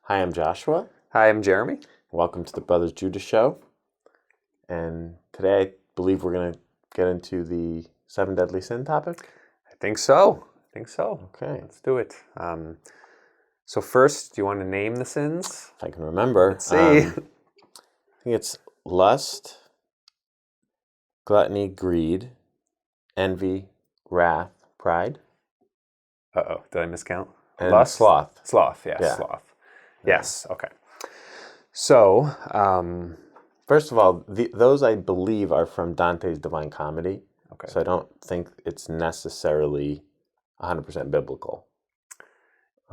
Hi, I'm Joshua. Hi, I'm Jeremy. Welcome to the Brothers Judah Show. And today I believe we're going to get into the 7 deadly sin topic. I think so. Okay. Let's do it. So first, do you want to name the sins? If I can remember. Let's see. I think it's lust, gluttony, greed, envy, wrath, pride. Uh-oh, did I miscount? And Lust? sloth. Sloth, yes, Yeah. sloth. Yes, okay. So, First of all, those I believe are from Dante's Divine Comedy. okay. So I don't think it's necessarily 100% biblical.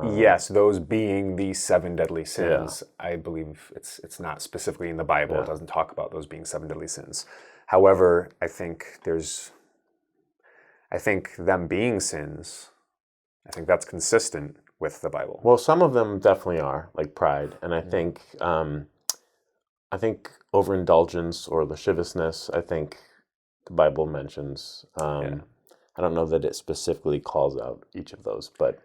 Yes, those being the 7 deadly sins, I believe it's not specifically in the Bible. It doesn't talk about those being 7 deadly sins. However, I think them being sins, I think that's consistent with the Bible. Well, some of them definitely are, like pride, and I think overindulgence or lasciviousness. I think the Bible mentions. I don't know that it specifically calls out each of those, but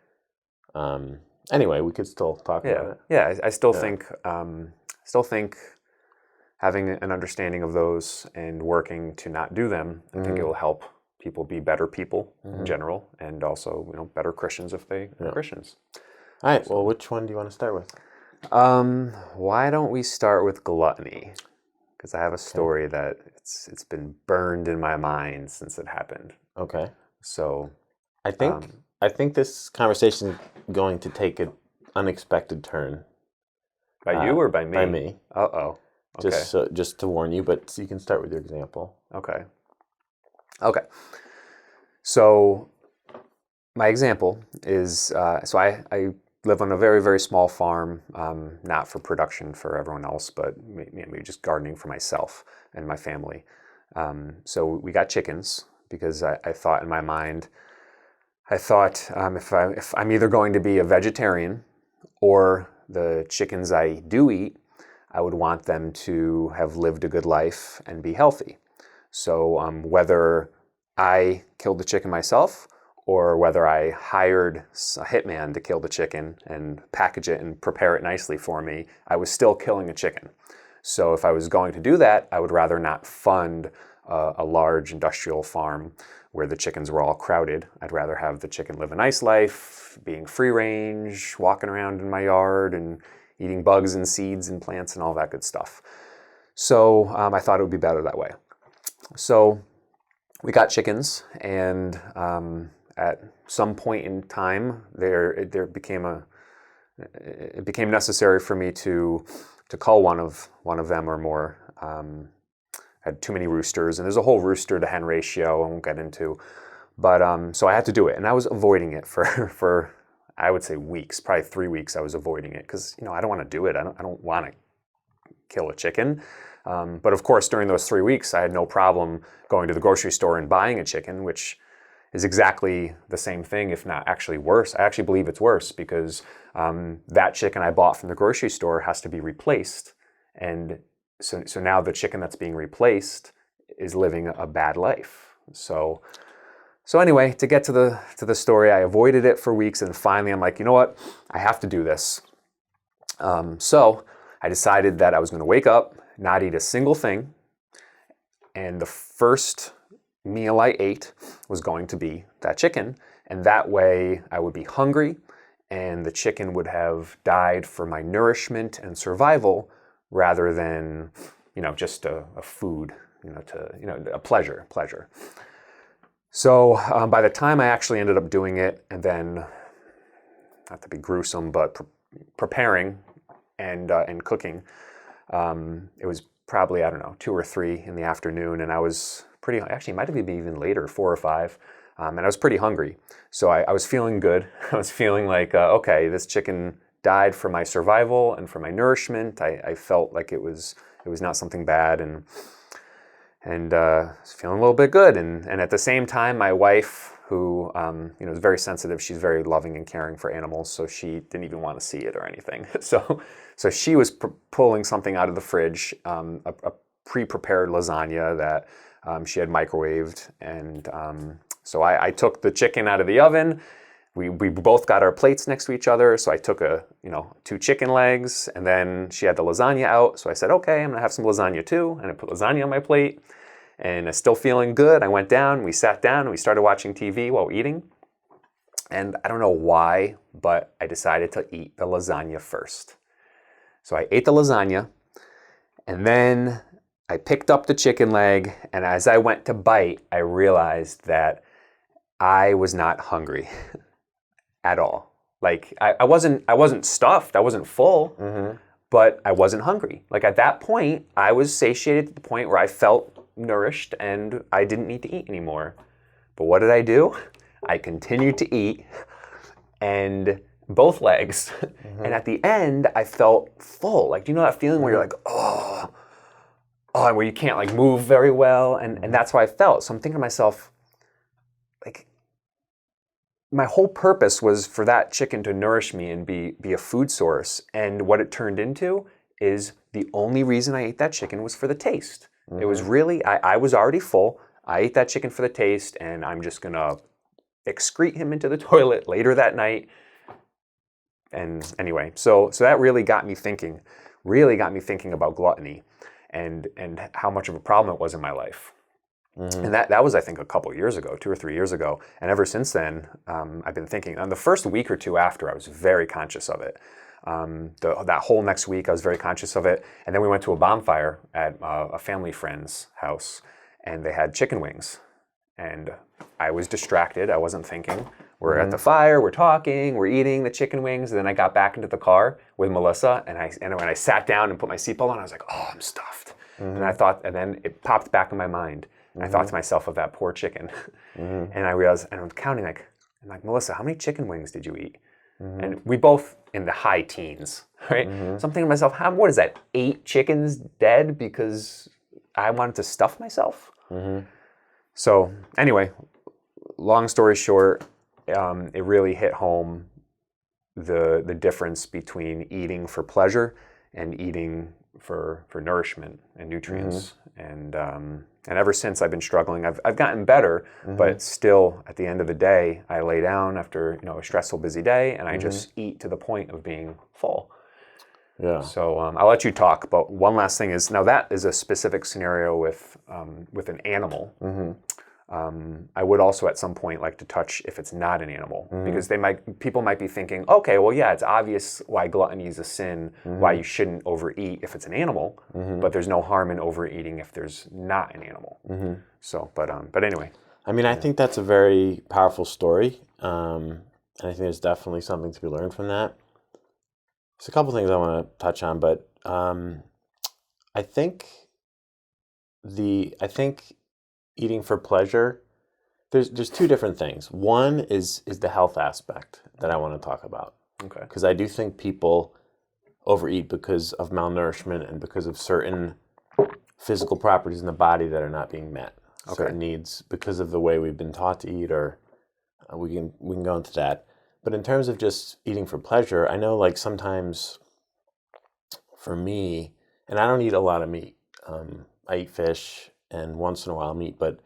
anyway, we could still talk about it. Yeah, I still think having an understanding of those and working to not do them, I think it will help people be better people in general, and also better Christians if they are Christians. All right. Well, which one do you want to start with? Why don't we start with gluttony? Because I have a story that it's been burned in my mind since it happened. Okay. So I think this conversation is going to take an unexpected turn. By you or by me? By me. Uh-oh. Okay. Just to warn you, but you can start with your example. Okay. So my example is, I live on a very, very small farm, not for production for everyone else, but maybe just gardening for myself and my family. So we got chickens because I thought in my mind, if I'm either going to be a vegetarian or the chickens I do eat, I would want them to have lived a good life and be healthy. So whether I killed the chicken myself or whether I hired a hitman to kill the chicken and package it and prepare it nicely for me, I was still killing a chicken. So if I was going to do that, I would rather not fund a large industrial farm where the chickens were all crowded. I'd rather have the chicken live a nice life, being free range, walking around in my yard and eating bugs and seeds and plants and all that good stuff. So I thought it would be better that way. So we got chickens, and at some point in time, it became necessary for me to cull one of them or more. Had too many roosters, and there's a whole rooster to hen ratio I won't get into, but so I had to do it, and I was avoiding it for I would say weeks, probably 3 weeks. I was avoiding it because I don't want to do it. I don't want to kill a chicken. But of course, during those 3 weeks, I had no problem going to the grocery store and buying a chicken, which is exactly the same thing, if not actually worse. I actually believe it's worse because that chicken I bought from the grocery store has to be replaced. And so now the chicken that's being replaced is living a bad life. So anyway, to get to the story, I avoided it for weeks, and finally I'm like, you know what? I have to do this. So I decided that I was going to wake up, not eat a single thing, and the first meal I ate was going to be that chicken, and that way I would be hungry, and the chicken would have died for my nourishment and survival rather than, just a food, a pleasure. So by the time I actually ended up doing it, and then, not to be gruesome, but preparing and cooking, it was probably, 2 or 3 in the afternoon, and I was actually it might have been even later, 4 or 5, and I was pretty hungry. So I was feeling good. I was feeling like, okay, this chicken died for my survival and for my nourishment. I felt like it was not something bad, and was feeling a little bit good. And at the same time, my wife, who is very sensitive, she's very loving and caring for animals, so she didn't even want to see it or anything. So she was pulling something out of the fridge, a pre-prepared lasagna that she had microwaved, and so I took the chicken out of the oven, we both got our plates next to each other. So I took 2 chicken legs, and then she had the lasagna out. So I said, okay, I'm gonna have some lasagna too. And I put lasagna on my plate, and still feeling good. I went down, we sat down, and we started watching TV while eating. And I don't know why, but I decided to eat the lasagna first. So I ate the lasagna, and then I picked up the chicken leg, and as I went to bite, I realized that I was not hungry at all. Like I wasn't stuffed, I wasn't full, but I wasn't hungry. Like at that point, I was satiated to the point where I felt nourished and I didn't need to eat anymore. But what did I do? I continued to eat, and both legs. And at the end, I felt full. Like, do you know that feeling where you're like, oh, where you can't like move very well? And that's how I felt. So I'm thinking to myself, like, my whole purpose was for that chicken to nourish me and be a food source. And what it turned into is the only reason I ate that chicken was for the taste. It was really, I was already full. I ate that chicken for the taste, and I'm just gonna excrete him into the toilet later that night. And anyway, so that really got me thinking about gluttony and how much of a problem it was in my life. And that was, I think, a couple years ago, 2 or 3 years ago. And ever since then, I've been thinking. On the first week or two after, I was very conscious of it. That whole next week, I was very conscious of it. And then we went to a bonfire at a family friend's house, and they had chicken wings. And I was distracted. I wasn't thinking. We're at the fire, we're talking, we're eating the chicken wings. And then I got back into the car with Melissa, and when I sat down and put my seatbelt on, I was like, oh, I'm stuffed. And I thought, and then it popped back in my mind. And I thought to myself of that poor chicken. And I realized, and I'm counting, I'm like, Melissa, how many chicken wings did you eat? And we both in the high teens, right? So I'm thinking to myself, what is that, 8 chickens dead because I wanted to stuff myself? So anyway, long story short, it really hit home the difference between eating for pleasure and eating for nourishment and nutrients. And ever since, I've been struggling. I've gotten better, but still, at the end of the day, I lay down after a stressful, busy day, and I just eat to the point of being full. Yeah. So I'll let you talk. But one last thing is, now that is a specific scenario with an animal. I would also at some point like to touch if it's not an animal, because people might be thinking, okay, well, yeah, it's obvious why gluttony is a sin, why you shouldn't overeat if it's an animal, but there's no harm in overeating if there's not an animal. So, but anyway. I mean, I think that's a very powerful story, and I think there's definitely something to be learned from that. There's a couple things I want to touch on, but I think eating for pleasure, there's 2 different things. One is the health aspect that I want to talk about. Okay. Because I do think people overeat because of malnourishment and because of certain physical properties in the body that are not being met. Okay. Certain needs because of the way we've been taught to eat, or we can go into that. But in terms of just eating for pleasure, I know like sometimes for me, and I don't eat a lot of meat. I eat fish and once in a while meat, but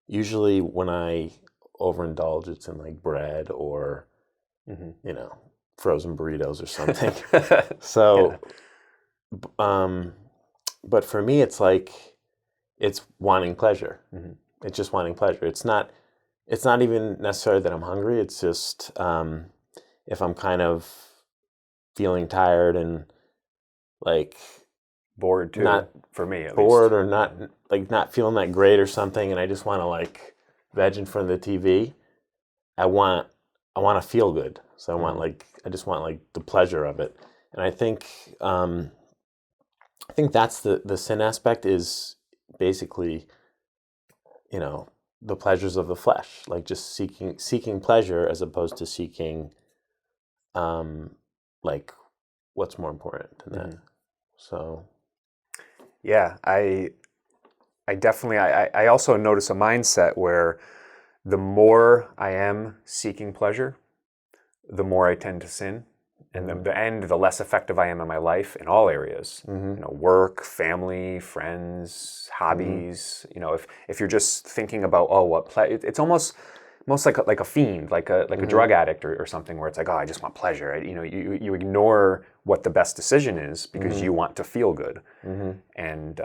usually when I overindulge, it's in like bread or, frozen burritos or something. So, but for me, it's like, it's wanting pleasure. It's just wanting pleasure. It's not even necessarily that I'm hungry. It's just, if I'm kind of feeling tired and like bored too, not for me at bored least. or not feeling that great or something, and I just want to like veg in front of the TV. I want to feel good, so I just want like the pleasure of it. And I think that's the sin aspect, is basically the pleasures of the flesh, like just seeking pleasure as opposed to seeking like what's more important than that. So yeah, I definitely, I also notice a mindset where the more I am seeking pleasure, the more I tend to sin. And the less effective I am in my life in all areas, work, family, friends, hobbies. If you're just thinking about, it's almost, almost like a fiend, like a drug addict or something, where it's like, oh, I just want pleasure. You ignore what the best decision is because you want to feel good. And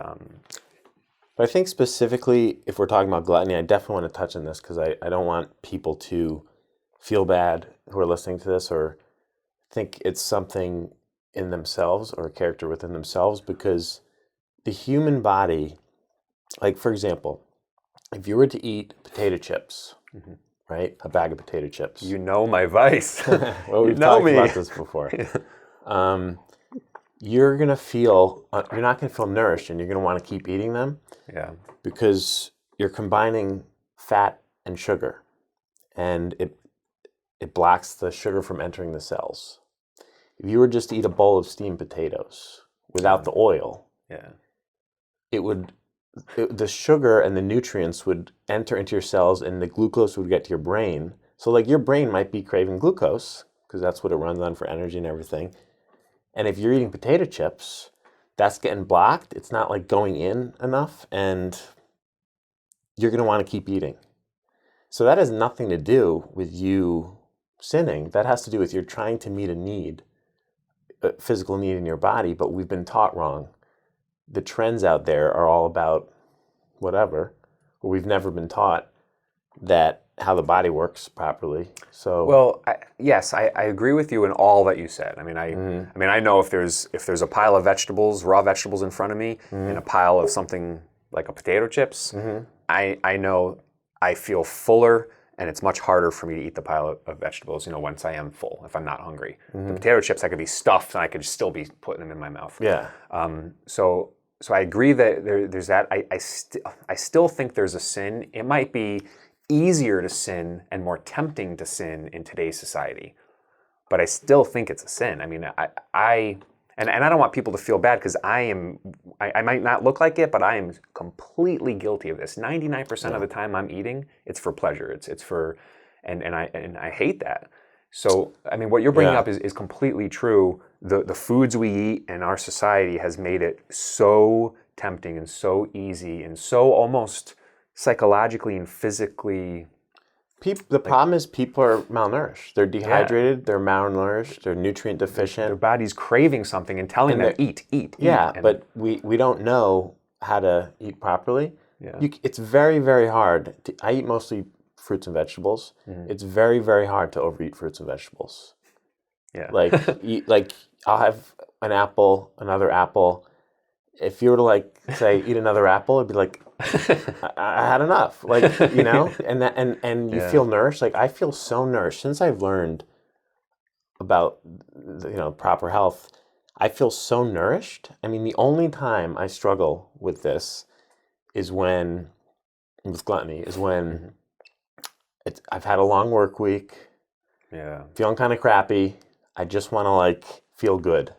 But I think specifically, if we're talking about gluttony, I definitely want to touch on this because I don't want people to feel bad who are listening to this or think it's something in themselves or a character within themselves, because the human body, like for example, if you were to eat potato chips, right, a bag of potato chips. You know my vice. Well, we've talked about this before. You're not going to feel nourished, and you're going to want to keep eating them. Yeah. Because you're combining fat and sugar, and it blocks the sugar from entering the cells. If you were just to eat a bowl of steamed potatoes without the oil, the sugar and the nutrients would enter into your cells, and the glucose would get to your brain. So like your brain might be craving glucose because that's what it runs on for energy and everything. And if you're eating potato chips, that's getting blocked. It's not like going in enough, and you're going to want to keep eating. So that has nothing to do with you sinning. That has to do with you're trying to meet a need, a physical need in your body, but we've been taught wrong. The trends out there are all about whatever. We've never been taught that how the body works properly. So well, I agree with you in all that you said. I mean, I know if there's a pile of vegetables, raw vegetables in front of me, and a pile of something like a potato chips, I know I feel fuller, and it's much harder for me to eat the pile of vegetables, once I am full, if I'm not hungry. The potato chips, I could be stuffed, and I could still be putting them in my mouth. Yeah. So I agree that there's that. I still think there's a sin. It might be easier to sin and more tempting to sin in today's society, but I still think it's a sin. I mean, I don't want people to feel bad because I might not look like it, but I am completely guilty of this. 99% of the time I'm eating, it's for pleasure. It's for, and I hate that. So, I mean, what you're bringing up is completely true. The foods we eat and our society has made it so tempting and so easy and so almost psychologically and physically. The problem is people are malnourished. They're dehydrated, they're malnourished, they're nutrient deficient. Their body's craving something and telling them, eat. Yeah, but we don't know how to eat properly. Yeah. It's very, very hard. I eat mostly fruits and vegetables. It's very, very hard to overeat fruits and vegetables. Yeah. Like I'll have an apple, another apple. If you were to say eat another apple, it'd be like I had enough. And you feel nourished. Like I feel so nourished since I've learned about proper health. I feel so nourished. I mean, the only time I struggle with this is with gluttony, is when I've had a long work week. Yeah. Feeling kind of crappy. I just want to feel good,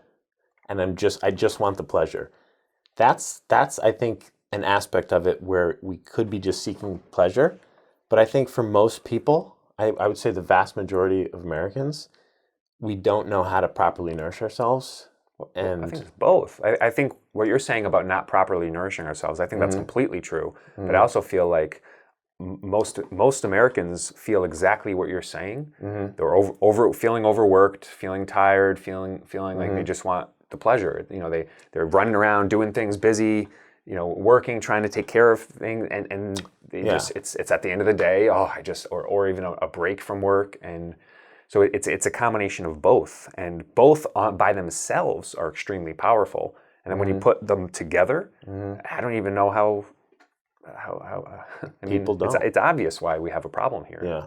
and I just want the pleasure. That's I think an aspect of it where we could be just seeking pleasure, but I think for most people, I would say the vast majority of Americans, we don't know how to properly nourish ourselves. And I think it's both. I think what you're saying about not properly nourishing ourselves, I think that's completely true. But I also feel like most Americans feel exactly what you're saying. They're feeling overworked, feeling tired, feeling like they just want the pleasure. They're running around doing things, busy, working, trying to take care of things, and they it's at the end of the day. Or even a break from work, and so it's a combination of both, and both by themselves are extremely powerful. And then when you put them together, I don't even know how people don't. It's obvious why we have a problem here. Yeah.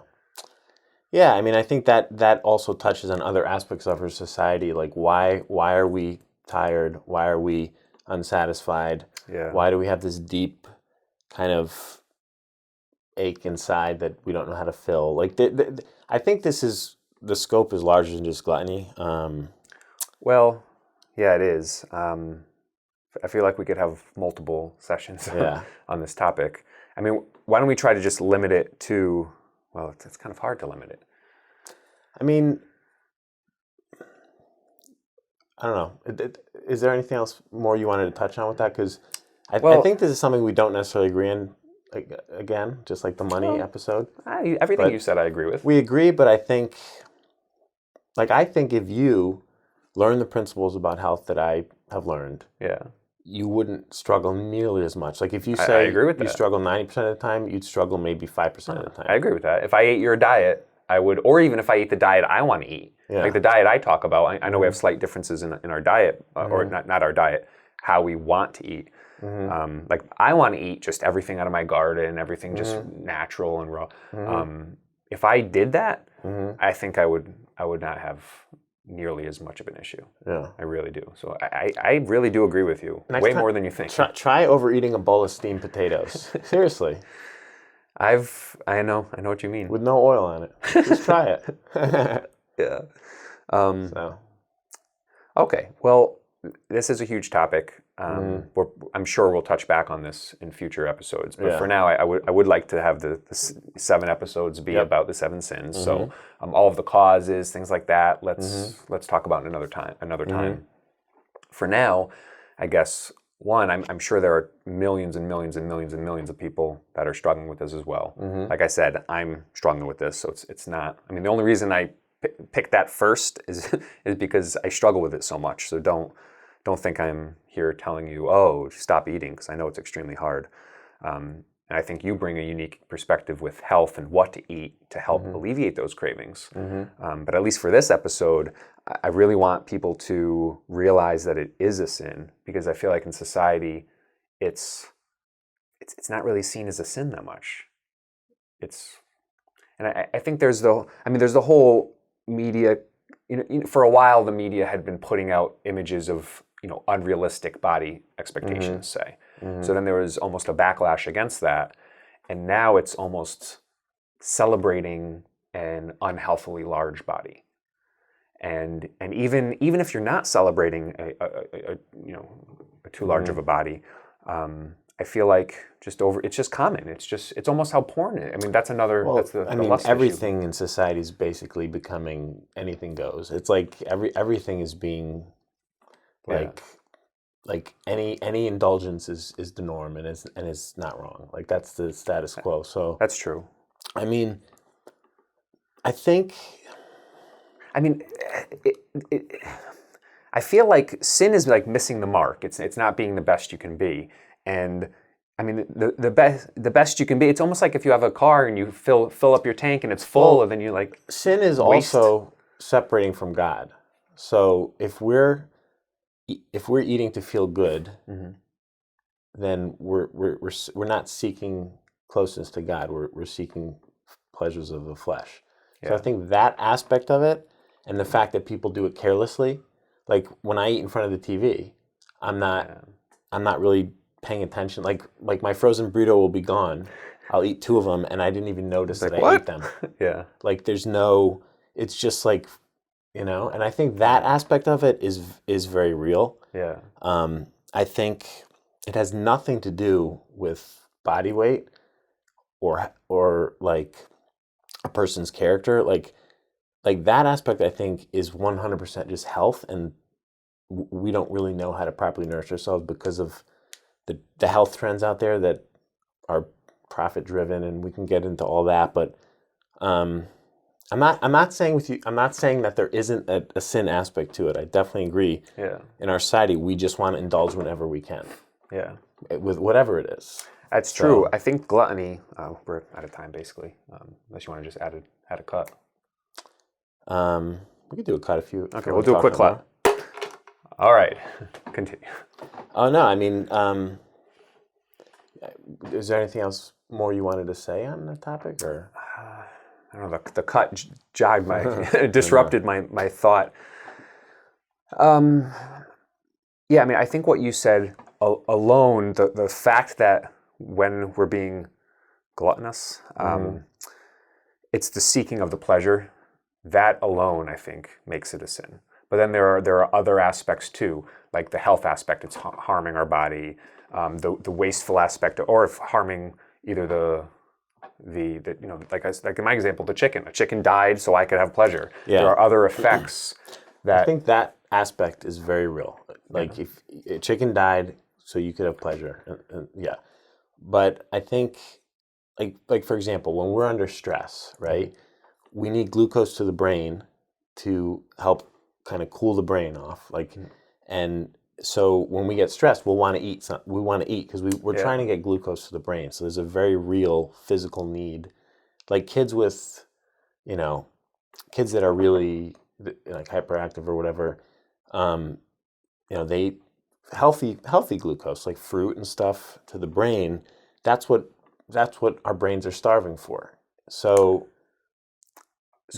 Yeah, I mean, I think that also touches on other aspects of our society, like why are we tired? Why are we unsatisfied? Yeah. Why do we have this deep kind of ache inside that we don't know how to fill? I think the scope is larger than just gluttony. Well, yeah, it is. I feel like we could have multiple sessions on this topic. I mean, why don't we try to just limit it to? Well, it's kind of hard to limit it. I mean, I don't know. Is there anything else more you wanted to touch on with that? Because I think this is something we don't necessarily agree on like, again, just like the money episode. Everything But you said, I agree with. We agree, but I think if you learn the principles about health that I have learned, Yeah. you wouldn't struggle nearly as much. Like if you I say agree with you that. struggle 90% of the time, you'd struggle maybe 5% of the time. I agree with that. If I ate your diet, I would, or even if I ate the diet I want to eat, like the diet I talk about, I know we have slight differences in our diet, or not our diet, how we want to eat. Like I want to eat just everything out of my garden, everything just natural and raw. If I did that, I think I would not have nearly as much of an issue. Yeah. I really do. So I really do agree with you. Way more than you think. Try overeating a bowl of steamed potatoes. Seriously. I know what you mean. With no oil on it. Just try it. Yeah. So. Okay. Well, this is a huge topic. I'm sure we'll touch back on this in future episodes. But for now, I would like to have the 7 episodes be about the 7 sins. So all of the causes, things like that. Let's talk about it another time. For now, I guess I'm sure there are millions and millions and millions and millions of people that are struggling with this as well. Like I said, I'm struggling with this, so it's not. I mean, the only reason I picked that first is because I struggle with it so much. So don't think I'm here telling you, oh, stop eating, because I know it's extremely hard. And I think you bring a unique perspective with health and what to eat to help alleviate those cravings. But at least for this episode, I really want people to realize that it is a sin, because I feel like in society, it's not really seen as a sin that much. And I think there's the whole media. For a while, the media had been putting out images of unrealistic body expectations, say. So then there was almost a backlash against that, and now it's almost celebrating an unhealthily large body. And even if you're not celebrating a too large of a body, I feel like it's just common. It's almost how porn is. I mean, that's another. Well, that's the lust everything issue. in society is basically becoming anything goes. It's like everything is being like any indulgence is the norm and is not wrong. Like that's the status quo. So That's true. I mean, I think. I mean, I feel like sin is like missing the mark. It's not being the best you can be. And I mean, the best you can be. It's almost like if you have a car and you fill up your tank and it's full, and then you like sin is waste. Also separating from God. So if we're eating to feel good, then we're not seeking closeness to God. We're seeking pleasures of the flesh. So I think that aspect of it, and the fact that people do it carelessly, like when I eat in front of the TV, I'm not really paying attention. Like my frozen burrito will be gone. I'll eat 2 of them, and I didn't even notice that I ate them. Yeah. Like it's just like, and I think that aspect of it is very real. Yeah. I think it has nothing to do with body weight or like a person's character. Like that aspect, I think, is 100% just health, and we don't really know how to properly nourish ourselves because of the health trends out there that are profit driven, and we can get into all that. But I'm not saying that there isn't a sin aspect to it. I definitely agree. Yeah. In our society, we just want to indulge whenever we can. Yeah. With whatever it is. That's true. I think gluttony. We're out of time, basically. Unless you want to just add a cut. We could do a cut if you. Okay, we'll do a quick cut. All right, continue. Oh no, I mean, is there anything else more you wanted to say on the topic, or? I don't know. The cut jogged my, disrupted my thought. Yeah, I mean, I think what you said alone, the fact that when we're being gluttonous, it's the seeking of the pleasure. That alone, I think, makes it a sin. But then there are other aspects too, like the health aspect. It's harming our body, the wasteful aspect, or if harming either the like in my example, the chicken. A chicken died so I could have pleasure. Yeah. There are other effects that I think that aspect is very real. Like if a chicken died so you could have pleasure, and yeah. But I think, like for example, when we're under stress, right, we need glucose to the brain to help kind of cool the brain off. And so when we get stressed, we'll want to eat. We want to eat because we're Yeah. trying to get glucose to the brain. So there's a very real physical need. Like kids with, kids that are really like hyperactive or whatever, they healthy glucose like fruit and stuff to the brain. That's what our brains are starving for. So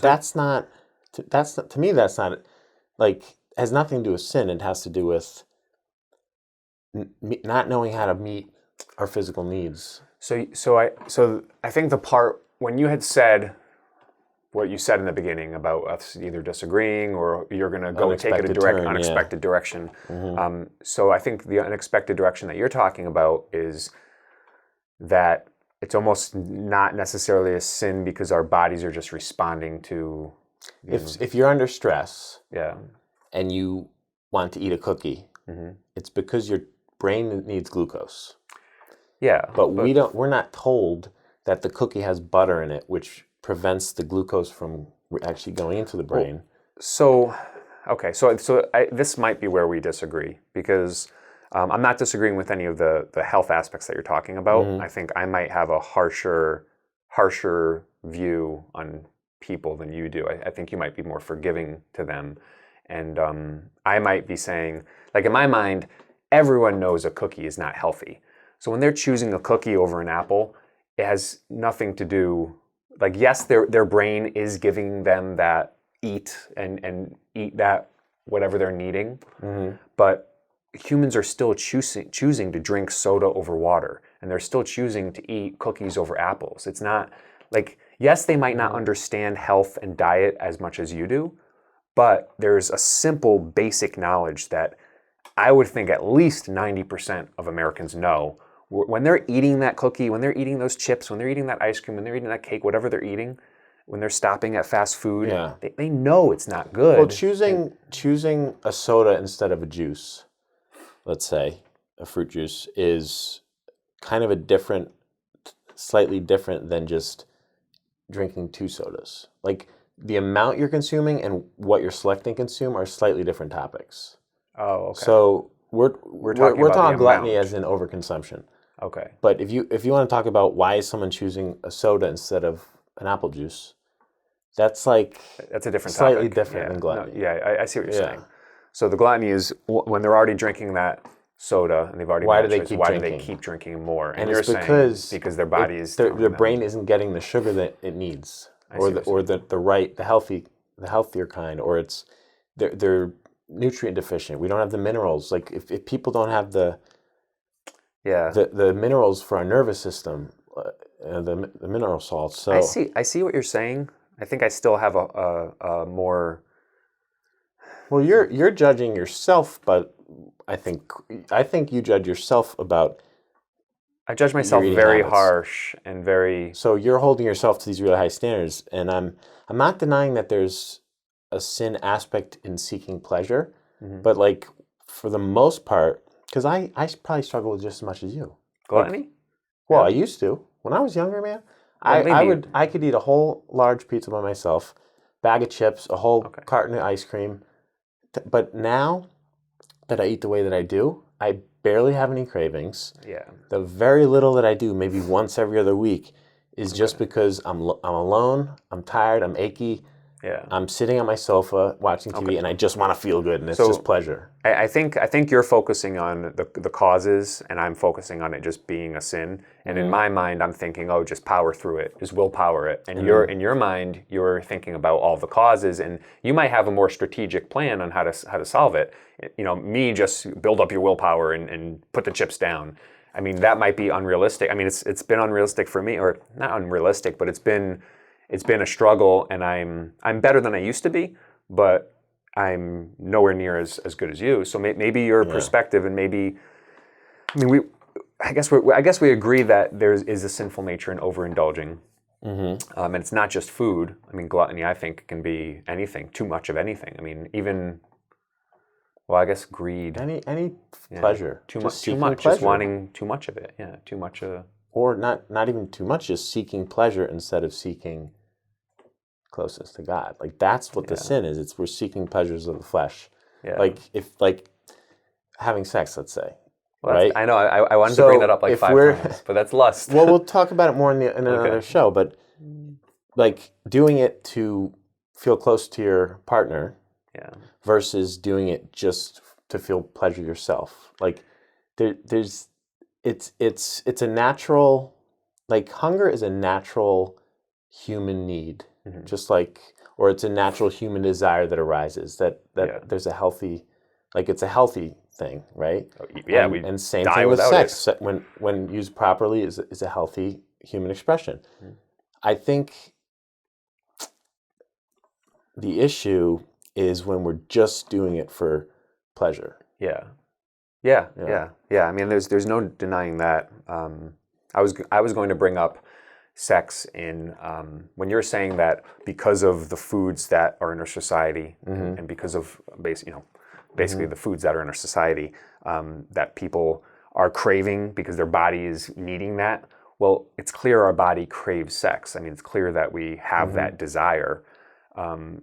that's not to me. That's not like has nothing to do with sin. It has to do with not knowing how to meet our physical needs. So I think the part when you had said what you said in the beginning about us either disagreeing or you're going to go take it a unexpected direction. So I think the unexpected direction that you're talking about is that it's almost not necessarily a sin because our bodies are just responding to. If you're under stress, yeah, and you want to eat a cookie, it's because your brain needs glucose. Yeah, but we're not told that the cookie has butter in it, which prevents the glucose from actually going into the brain. So this might be where we disagree because I'm not disagreeing with any of the health aspects that you're talking about. I think I might have a harsher view on people than you do. I think you might be more forgiving to them. And I might be saying, like in my mind, everyone knows a cookie is not healthy. So when they're choosing a cookie over an apple, it has nothing to do, like yes, their brain is giving them that eat and eat that whatever they're needing, but humans are still choosing to drink soda over water, and they're still choosing to eat cookies over apples. It's not like, yes, they might not understand health and diet as much as you do, but there's a simple basic knowledge that I would think at least 90% of Americans know. When they're eating that cookie, when they're eating those chips, when they're eating that ice cream, when they're eating that cake, whatever they're eating, when they're stopping at fast food, they know it's not good. Well, choosing a soda instead of a juice, let's say a fruit juice, is kind of slightly different than just drinking two sodas. Like the amount you're consuming and what you're selecting to consume are slightly different topics. Oh, okay. So we're talking gluttony amount. as in overconsumption. Okay. But if you want to talk about why is someone choosing a soda instead of an apple juice, that's a different slightly topic. Different than gluttony. No, I see what you're saying. So the gluttony is when they're already drinking that soda and they've already why do they keep drinking more? And you're saying because their body is their brain isn't getting the sugar that it needs, the healthier kind, or they're nutrient deficient. We don't have the minerals. Like if people don't have the minerals for our nervous system, the mineral salts. So I see what you're saying. I think I still have a more. Well, you're judging yourself, but I think you judge yourself about. I judge myself very harsh and very. So you're holding yourself to these really high standards, and I'm not denying that there's a sin aspect in seeking pleasure, but like for the most part, because I probably struggle with just as much as you. Gluttony? Well, I used to when I was younger, man. I could eat a whole large pizza by myself, bag of chips, a whole carton of ice cream. But now that I eat the way that I do, I barely have any cravings. Yeah. The very little that I do, maybe once every other week, is just because I'm alone, I'm tired, I'm achy. Yeah. I'm sitting on my sofa watching TV, and I just want to feel good, and it's just pleasure. I think you're focusing on the causes, and I'm focusing on it just being a sin. And in my mind, I'm thinking, oh, just power through it, just willpower it. And in your mind, you're thinking about all the causes, and you might have a more strategic plan on how to solve it. Me just build up your willpower and put the chips down. I mean, that might be unrealistic. I mean, it's been unrealistic for me, or not unrealistic, but it's been a struggle, and I'm better than I used to be, but I'm nowhere near as good as you. So maybe your perspective, and I guess we agree that there is a sinful nature in overindulging, and it's not just food. I mean, gluttony, I think, can be anything, too much of anything. I mean, even Well, I guess greed. Any pleasure. Too Just much. pleasure. Just wanting too much of it. Yeah, too much. Or not even too much. Just seeking pleasure instead of seeking closeness to God. Like that's what the sin is. We're seeking pleasures of the flesh. Yeah. Like having sex, let's say. Well, right? I know. I wanted to bring that up like 5 times, but that's lust. Well, we'll talk about it more in another show. But like doing it to feel close to your partner, versus doing it just to feel pleasure yourself. Like it's a natural, like hunger is a natural human need, just like, or it's a natural human desire that arises. That there's a healthy, like it's a healthy thing, right? Yeah, and same thing with sex. When used properly, is a healthy human expression. I think the issue is when we're just doing it for pleasure. Yeah. I mean, there's no denying that. I was going to bring up sex in when you're saying that because of the foods that are in our society, and because of basically the foods that are in our society, that people are craving because their body is needing that. Well, it's clear our body craves sex. I mean, it's clear that we have that desire.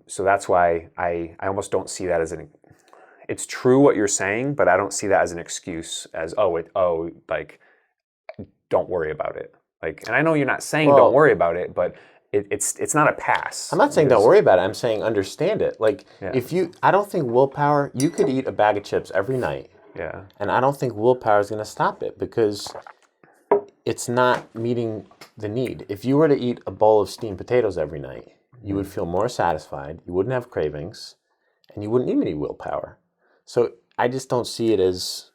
So that's why I almost don't see that as it's true what you're saying, but I don't see that as an excuse as, like, don't worry about it. Like, and I know you're not saying don't worry about it, but it's not a pass. I'm not saying don't worry about it. I'm saying understand it. Like I don't think willpower, you could eat a bag of chips every night. Yeah. And I don't think willpower is going to stop it because it's not meeting the need. If you were to eat a bowl of steamed potatoes every night, you would feel more satisfied, you wouldn't have cravings, and you wouldn't need any willpower. So I just don't see it as...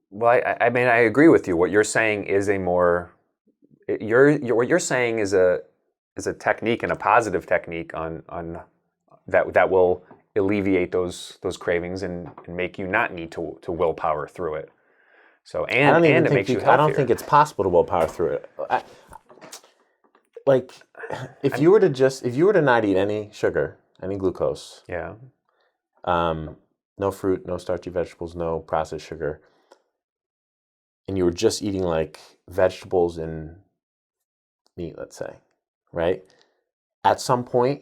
Well, I mean, I agree with you. What you're saying is what you're saying is a technique, and a positive technique on that will alleviate those cravings and make you not need to willpower through it. So and it makes you healthier. I don't think it's possible to willpower through it. If you were to not eat any sugar, any glucose, no fruit, no starchy vegetables, no processed sugar, and you were just eating like vegetables and meat, let's say, right? At some point,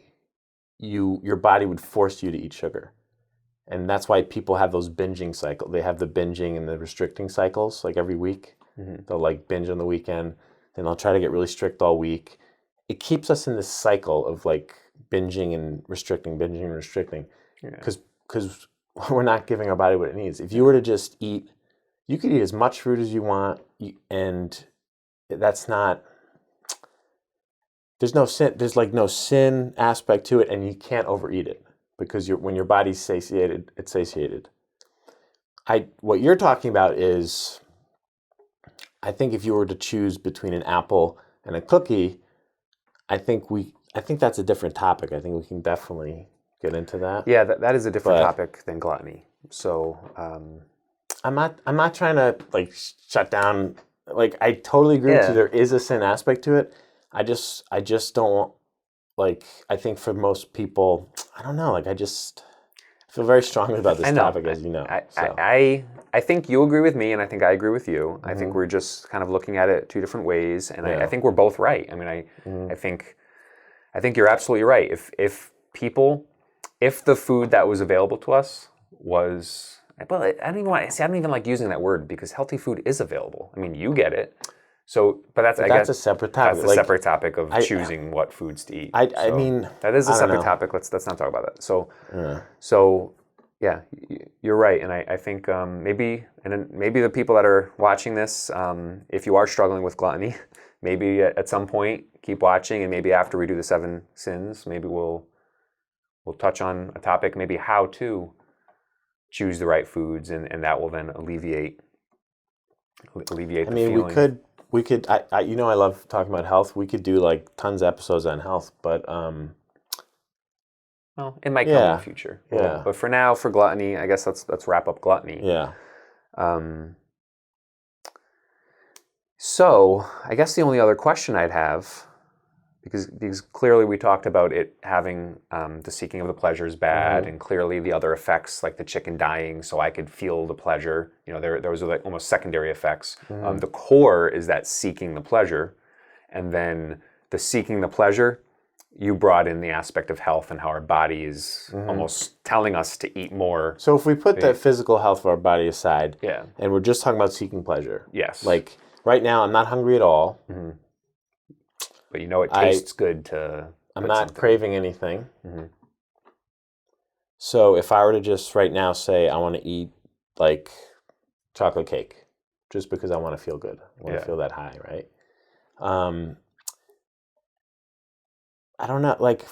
your body would force you to eat sugar. And that's why people have those binging cycles. They have the binging and the restricting cycles, like every week. They'll like binge on the weekend, then they'll try to get really strict all week. It keeps us in this cycle of like binging and restricting, because we're not giving our body what it needs. If you were to just eat, you could eat as much fruit as you want, and that's not... There's no sin. There's like no sin aspect to it, and you can't overeat it because when your body's satiated, it's satiated. What you're talking about is, I think if you were to choose between an apple and a cookie, I think that's a different topic. I think we can definitely get into that. Yeah, that is a different topic than gluttony. So I'm not trying to like shut down. Like I totally agree with you. There is a sin aspect to it. I just don't like. I think for most people, I don't know. Like I feel very strongly about this topic, as you know. I think you agree with me, and I think I agree with you. I think we're just kind of looking at it two different ways, and I think we're both right. I mean, I think you're absolutely right. If the food that was available to us was, well, I don't even like using that word because healthy food is available. I mean, you get it. So, but that's a separate topic. That's a separate topic of choosing what foods to eat. I mean, that is a separate topic. Let's not talk about that. So yeah, you're right, and I think maybe the people that are watching this, if you are struggling with gluttony, maybe at some point keep watching, and maybe after we do the 7 sins, maybe we'll touch on a topic, maybe how to choose the right foods, and that will then alleviate the feeling. We could, I love talking about health. We could do like tons of episodes on health, but well, it might come in the future. Yeah. But for now, for gluttony, I guess let's wrap up gluttony. Yeah. So I guess the only other question I'd have, because clearly we talked about it having the seeking of the pleasure is bad, and clearly the other effects like the chicken dying, so I could feel the pleasure. Those are like almost secondary effects. The core is that seeking the pleasure, and then the seeking the pleasure. You brought in the aspect of health and how our body is almost telling us to eat more. So if we put that physical health of our body aside, Yeah. and we're just talking about seeking pleasure. Yes. Like right now, I'm not hungry at all. But it tastes good to. I'm not craving anything. So if I were to just right now say I want to eat like chocolate cake, just because I want to feel good, I want to feel that high, right? I don't know. Like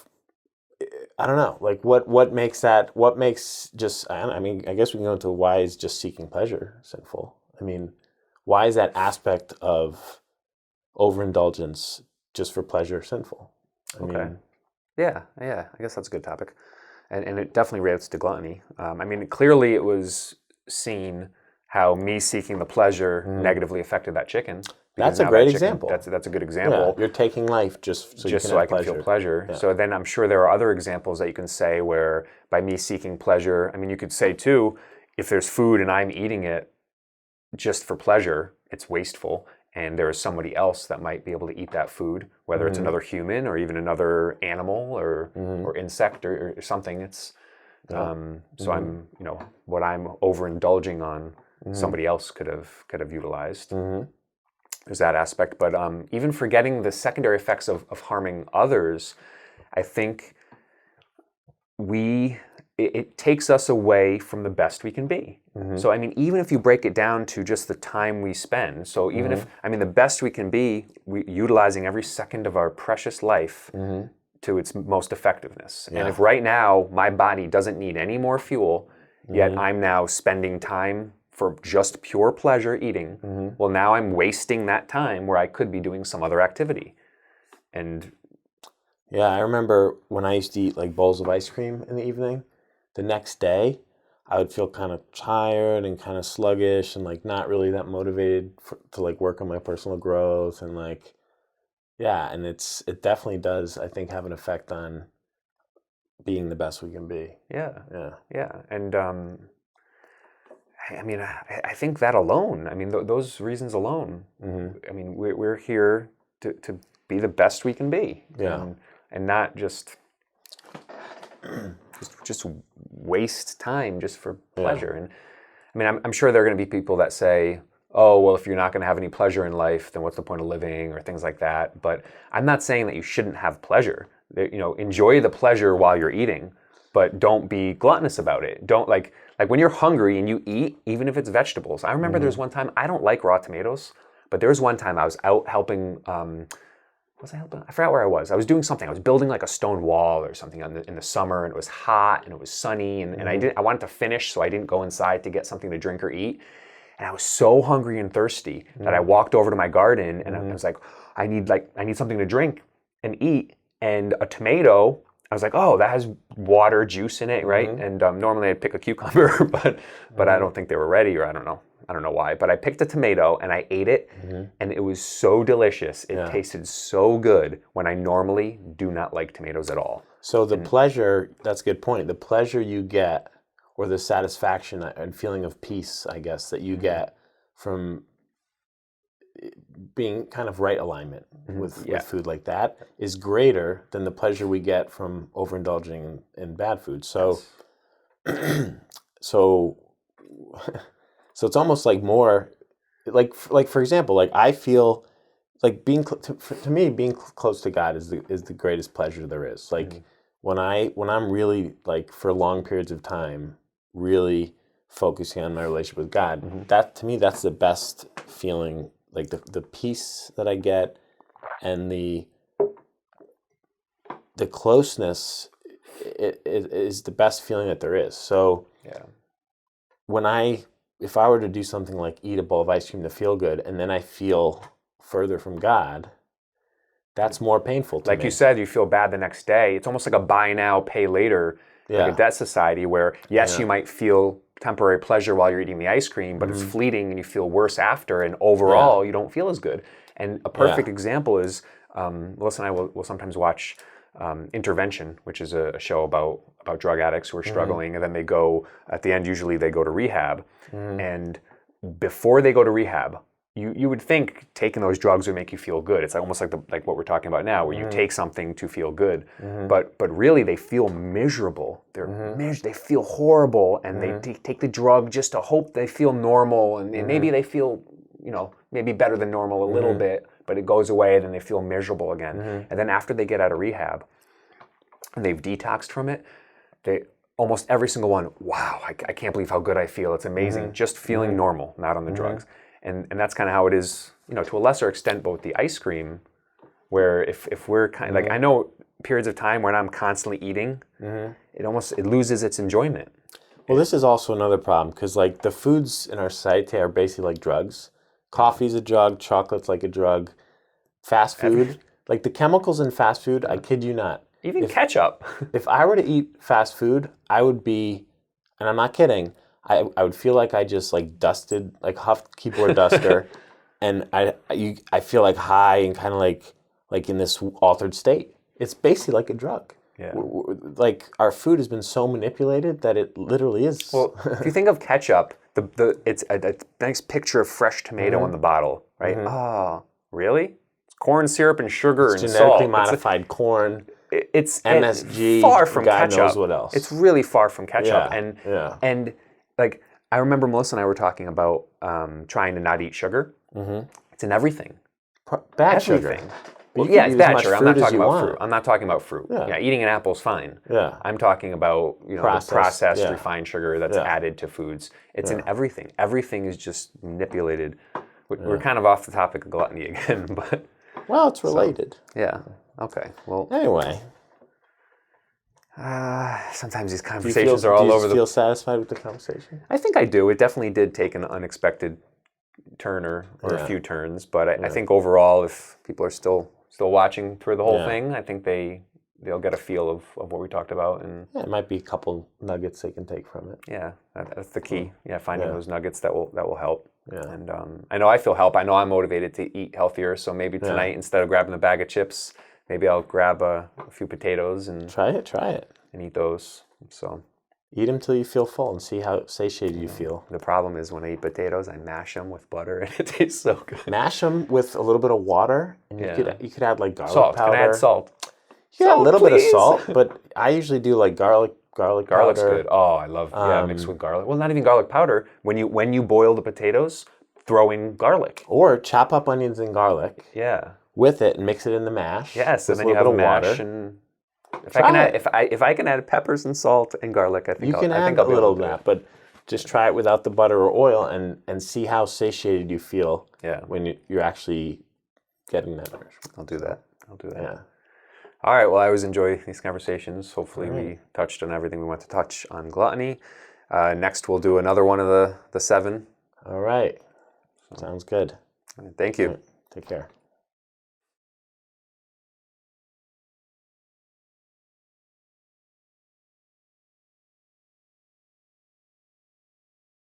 what makes that? What makes just? I mean, I guess we can go into why is just seeking pleasure sinful. I mean, why is that aspect of overindulgence just for pleasure sinful? I mean, Yeah. I guess that's a good topic, and it definitely relates to gluttony. I mean, clearly it was seen how me seeking the pleasure negatively affected that chicken. That's a great example. That's a good example. Yeah, you're taking life just so I can feel pleasure. Yeah. So then I'm sure there are other examples that you can say where by me seeking pleasure, I mean, you could say too, if there's food and I'm eating it just for pleasure, it's wasteful. And there is somebody else that might be able to eat that food, whether it's another human or even another animal or insect or something. It's so I'm what I'm overindulging on, somebody else could have utilized. There's that aspect, but even forgetting the secondary effects of harming others, I think it takes us away from the best we can be. So I mean, even if you break it down to just the time we spend, so even if the best we can be, utilizing every second of our precious life to its most effectiveness. And if right now my body doesn't need any more fuel, yet I'm now spending time for just pure pleasure eating, well, now I'm wasting that time where I could be doing some other activity. And yeah, I remember when I used to eat like bowls of ice cream in the evening, the next day I would feel kind of tired and kind of sluggish and like not really that motivated to like work on my personal growth and like, and it definitely does, I think, have an effect on being the best we can be. Yeah. And I mean, I think that alone, I mean, those reasons alone, I mean, we're here to be the best we can be. And not just waste time just for pleasure. And I mean, I'm sure there are going to be people that say, oh, well, if you're not going to have any pleasure in life, then what's the point of living, or things like that. But I'm not saying that you shouldn't have pleasure. Enjoy the pleasure while you're eating, but don't be gluttonous about it. Don't like when you're hungry and you eat, even if it's vegetables. I remember there was one time, I don't like raw tomatoes, but there was one time I was out helping, was I helping? I forgot where I was. I was doing something. I was building like a stone wall or something in the summer, and it was hot and it was sunny, and I wanted to finish, so I didn't go inside to get something to drink or eat. And I was so hungry and thirsty that I walked over to my garden and I was like, I need something to drink and eat. And a tomato, I was like, oh, that has water, juice in it, right? And normally I'd pick a cucumber, but I don't think they were ready, or I don't know why. But I picked a tomato and I ate it, and it was so delicious. It tasted so good when I normally do not like tomatoes at all. So the pleasure, that's a good point. The pleasure you get, or the satisfaction and feeling of peace, I guess, that you get from being kind of right alignment with food like that is greater than the pleasure we get from overindulging in bad food. So, so it's almost like more like for example, like I feel like to me being close to God is the greatest pleasure there is. Like when I'm really like for long periods of time really focusing on my relationship with God, that to me that's the best feeling. Like the peace that I get and the closeness is the best feeling that there is. So if I were to do something like eat a bowl of ice cream to feel good, and then I feel further from God, that's more painful to me. Like you said, you feel bad the next day. It's almost like a buy now, pay later, like a debt society where, yes, you might feel temporary pleasure while you're eating the ice cream, but it's fleeting and you feel worse after, and overall you don't feel as good. And a perfect example is Melissa and I will sometimes watch Intervention, which is a show about drug addicts who are struggling, and then they go, at the end, usually they go to rehab. And before they go to rehab, you would think taking those drugs would make you feel good. It's almost like what we're talking about now, where you take something to feel good, but really they feel miserable. They feel horrible, and they take the drug just to hope they feel normal, and maybe they feel, maybe better than normal a little bit, but it goes away, then they feel miserable again. And then after they get out of rehab and they've detoxed from it, they almost every single one, wow, I can't believe how good I feel. It's amazing. Just feeling normal, not on the drugs. And that's kind of how it is, to a lesser extent, but with the ice cream, where if we're kind of like, I know periods of time when I'm constantly eating, it loses its enjoyment. Well, this is also another problem, because like the foods in our society are basically like drugs. Coffee's a drug, chocolate's like a drug. Fast food, like the chemicals in fast food, I kid you not. Even ketchup. If I were to eat fast food, I would be, and I'm not kidding, I would feel like I just like dusted, like huffed keyboard duster, and I feel like high and kind of like in this altered state. It's basically like a drug. Yeah. Like our food has been so manipulated that it literally is. Well, if you think of ketchup, it's a nice picture of fresh tomato in the bottle, right? Oh, really? It's corn syrup and sugar and genetically salt. modified corn. It's MSG. far from God ketchup. knows what else. It's really far from ketchup. Yeah. And like I remember Melissa and I were talking about trying to not eat sugar. It's in everything. Bad sugar. Well, yeah, it's bad sugar. I'm not talking about want. fruit. I'm not talking about fruit. Yeah, eating an apple is fine. Yeah. I'm talking about the processed refined sugar that's added to foods. It's in everything. Everything is just manipulated. We're kind of off the topic of gluttony again, but well, it's related. So, yeah. Okay. Well. Anyway. Sometimes these conversations are all over the. Do you feel satisfied with the conversation? I think I do. It definitely did take an unexpected turn or a few turns, but I think overall, if people are still watching through the whole thing, I think they'll get a feel of what we talked about, and it might be a couple nuggets they can take from it. Yeah, that's the key. Yeah, finding those nuggets that will help. Yeah. And I know I feel help. I know I'm motivated to eat healthier. So maybe tonight, instead of grabbing a bag of chips, maybe I'll grab a few potatoes and try it, and eat those. So eat them till you feel full and see how satiated you feel. The problem is when I eat potatoes, I mash them with butter, and it tastes so good. Mash them with a little bit of water, and you could add like garlic salt. powder. Can I add salt? You can add a little bit of salt, but I usually do like garlic Garlic's powder. good. Oh, I love mixed with garlic. Well, not even garlic powder. When you boil the potatoes, throw in garlic. Or chop up onions and garlic. Yeah. With it and mix it in the mash. Yes, and then you have a mash. And if I can add peppers and salt and garlic, I think I'll add a little of that. But just try it without the butter or oil and see how satiated you feel. Yeah. When you're actually getting that nourishment. I'll do that. Yeah. All right. Well, I always enjoy these conversations. Hopefully, we touched on everything we want to touch on gluttony. Next, we'll do another one of the 7. All right. Sounds good. Thank you. Right. Take care.